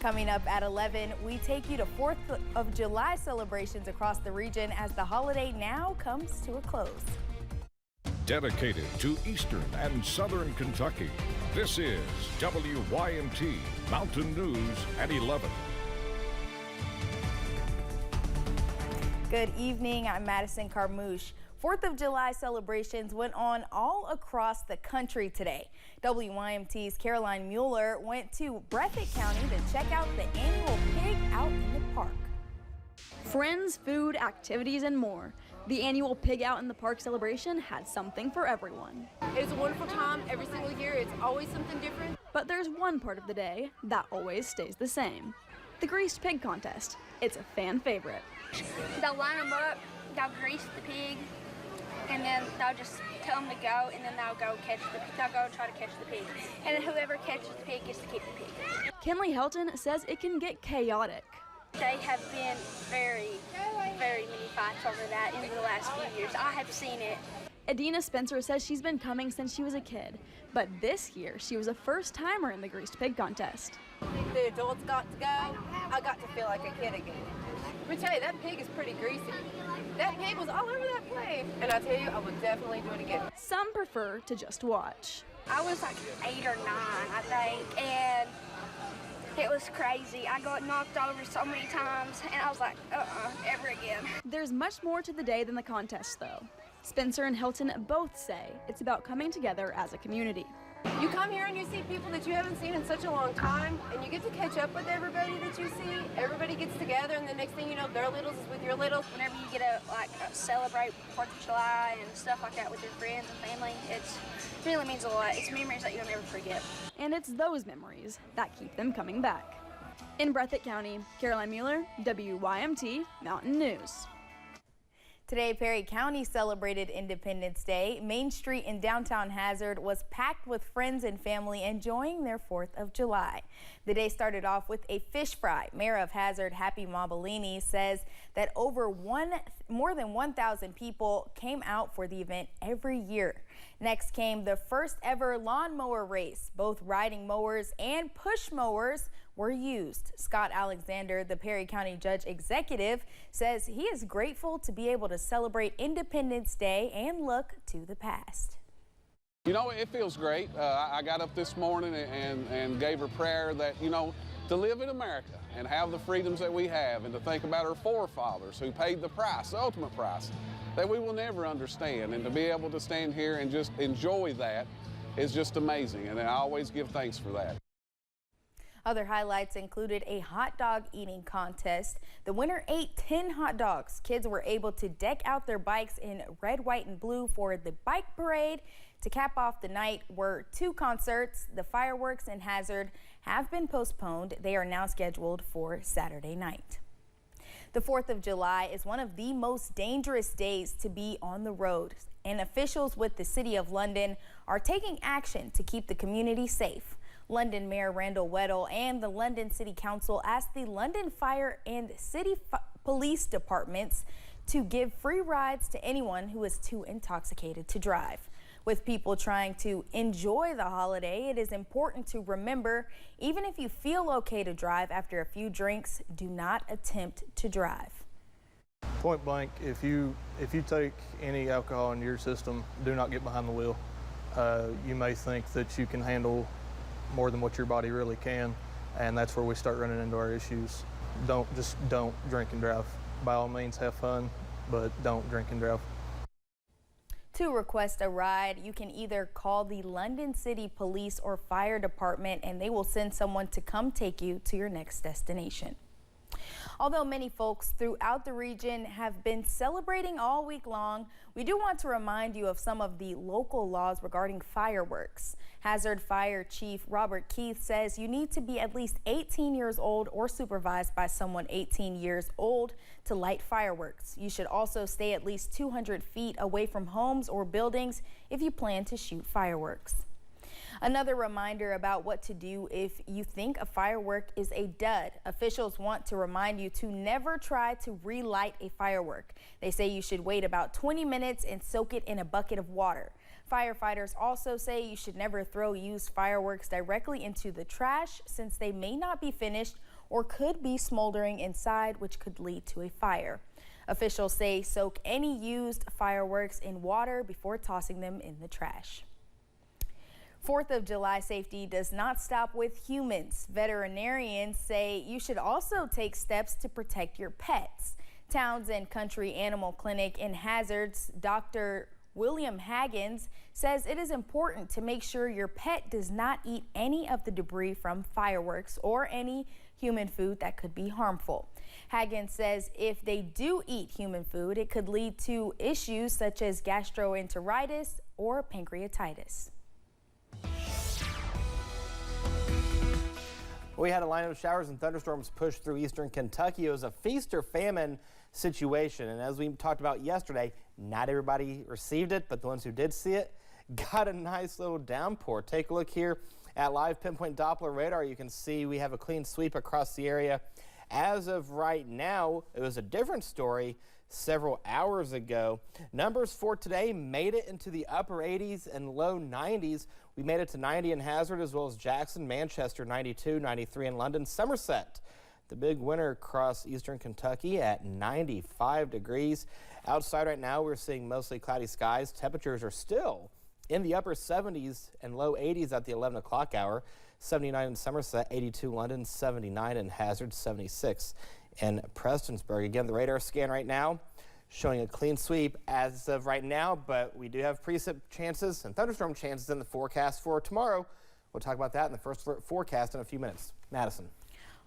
Coming up at 11, we take you to 4th of July celebrations across the region as the holiday now comes to a close. Dedicated to Eastern and Southern Kentucky, this is WYMT Mountain News at 11. Good evening, I'm Madison Carmouche. 4th of July celebrations went on all across the country today. WYMT's Caroline Mueller went to Breathitt County to check out the annual Pig Out in the Park. Friends, food, activities, and more. The annual Pig Out in the Park celebration had something for everyone. It's a wonderful time every single year. It's always something different. But there's one part of the day that always stays the same. The Greased Pig Contest. It's a fan favorite. They'll line them up, they'll grease the pig, and then they'll just tell them to go, and then they'll go try to catch the pig. And then whoever catches the pig gets to keep the pig. Kenley Helton says it can get chaotic. They have been very many fights over that in the last few years. I have seen it. Adina Spencer says she's been coming since she was a kid, but this year she was a first-timer in the Greased Pig Contest. The adults got to go. I got to feel like a kid again. Let me tell you, that pig is pretty greasy. That pig was all over that place. And I tell you, I would definitely do it again. Some prefer to just watch. I was like 8 or 9, I think, and it was crazy. I got knocked over so many times, and I was like, ever again. There's much more to the day than the contest, though. Spencer and Hilton both say it's about coming together as a community. You come here and you see people that you haven't seen in such a long time, and you get to catch up with everybody that you see. Everybody gets together, and the next thing you know, their littles is with your littles. Whenever you get to celebrate 4th of July and stuff like that with your friends and family, it really means a lot. It's memories that you'll never forget. And it's those memories that keep them coming back. In Breathitt County, Caroline Mueller, WYMT Mountain News. Today, Perry County celebrated Independence Day. Main Street in downtown Hazard was packed with friends and family enjoying their 4th of July. The day started off with a fish fry. Mayor of Hazard, Happy Mobilini, says that more than 1,000 people came out for the event every year. Next came the first ever lawnmower race. Both riding mowers and push mowers were used. Scott Alexander, the Perry County Judge Executive, says he is grateful to be able to celebrate Independence Day and look to the past. You know, it feels great. I got up this morning and gave her prayer that, you know, to live in America and have the freedoms that we have, and to think about our forefathers who paid the price, the ultimate price, that we will never understand. And to be able to stand here and just enjoy that is just amazing, and I always give thanks for that. Other highlights included a hot dog eating contest. The winner ate 10 hot dogs. Kids were able to deck out their bikes in red, white, and blue for the bike parade. To cap off the night were 2 concerts. The fireworks in Hazard have been postponed. They are now scheduled for Saturday night. The 4th of July is one of the most dangerous days to be on the road, and officials with the City of London are taking action to keep the community safe. London Mayor Randall Weddle and the London City Council asked the London Fire and City Police Departments to give free rides to anyone who is too intoxicated to drive. With people trying to enjoy the holiday, it is important to remember, even if you feel okay to drive after a few drinks, do not attempt to drive. Point blank, if you take any alcohol into your system, do not get behind the wheel. You may think that you can handle more than what your body really can, and that's where we start running into our issues. Don't drink and drive. By all means, have fun, but don't drink and drive. To request a ride, you can either call the London City Police or Fire Department, and they will send someone to come take you to your next destination. Although many folks throughout the region have been celebrating all week long, we do want to remind you of some of the local laws regarding fireworks. Hazard Fire Chief Robert Keith says you need to be at least 18 years old or supervised by someone 18 years old to light fireworks. You should also stay at least 200 feet away from homes or buildings if you plan to shoot fireworks. Another reminder about what to do if you think a firework is a dud. Officials want to remind you to never try to relight a firework. They say you should wait about 20 minutes and soak it in a bucket of water. Firefighters also say you should never throw used fireworks directly into the trash since they may not be finished or could be smoldering inside, which could lead to a fire. Officials say soak any used fireworks in water before tossing them in the trash. 4th of July safety does not stop with humans. Veterinarians say you should also take steps to protect your pets. Townsend Country Animal Clinic in Hazards, Dr. William Haggins says it is important to make sure your pet does not eat any of the debris from fireworks or any human food that could be harmful. Haggins says if they do eat human food, it could lead to issues such as gastroenteritis or pancreatitis. We had a line of showers and thunderstorms push through eastern Kentucky. It was a feast or famine situation, and as we talked about yesterday, not everybody received it, but the ones who did see it got a nice little downpour. Take a look here at live pinpoint Doppler radar. You can see we have a clean sweep across the area. As of right now, it was a different story several hours ago. Numbers for today made it into the upper 80s and low 90s. We made it to 90 in Hazard, as well as Jackson, Manchester, 92, 93 in London, Somerset. The big winter across eastern Kentucky at 95 degrees. Outside right now, we're seeing mostly cloudy skies. Temperatures are still in the upper 70s and low 80s at the 11 o'clock hour. 79 in Somerset, 82 London, 79 in Hazard, 76 in Prestonsburg. Again, the radar scan right now showing a clean sweep as of right now, but we do have precip chances and thunderstorm chances in the forecast for tomorrow. We'll talk about that in the first alert forecast in a few minutes. Madison.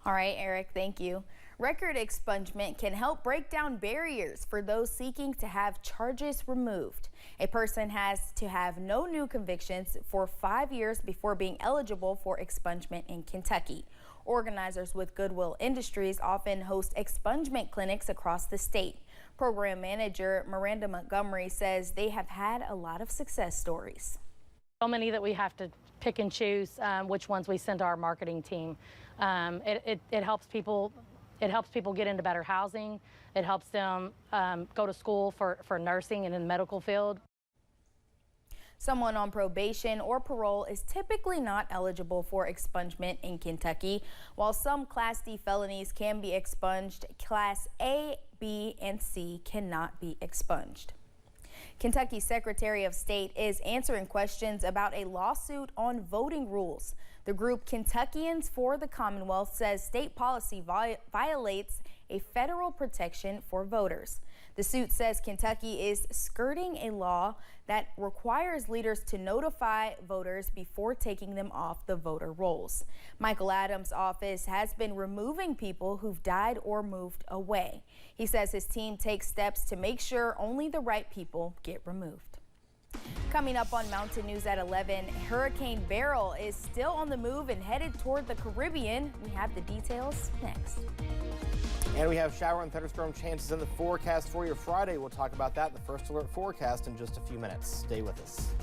All right, Eric, thank you. Record expungement can help break down barriers for those seeking to have charges removed. A person has to have no new convictions for 5 years before being eligible for expungement in Kentucky. Organizers with Goodwill Industries often host expungement clinics across the state. Program manager Miranda Montgomery says they have had a lot of success stories. So many that we have to pick and choose which ones we send to our marketing team. It helps people. It helps people get into better housing. It helps them go to school for nursing and in the medical field. Someone on probation or parole is typically not eligible for expungement in Kentucky. While some Class D felonies can be expunged, Class A, B, and C cannot be expunged. Kentucky Secretary of State is answering questions about a lawsuit on voting rules. The group Kentuckians for the Commonwealth says state policy violates a federal protection for voters. The suit says Kentucky is skirting a law that requires leaders to notify voters before taking them off the voter rolls. Michael Adams' office has been removing people who've died or moved away. He says his team takes steps to make sure only the right people get removed. Coming up on Mountain News at 11, Hurricane Beryl is still on the move and headed toward the Caribbean. We have the details next. And we have shower and thunderstorm chances in the forecast for your Friday. We'll talk about that in the first alert forecast in just a few minutes. Stay with us.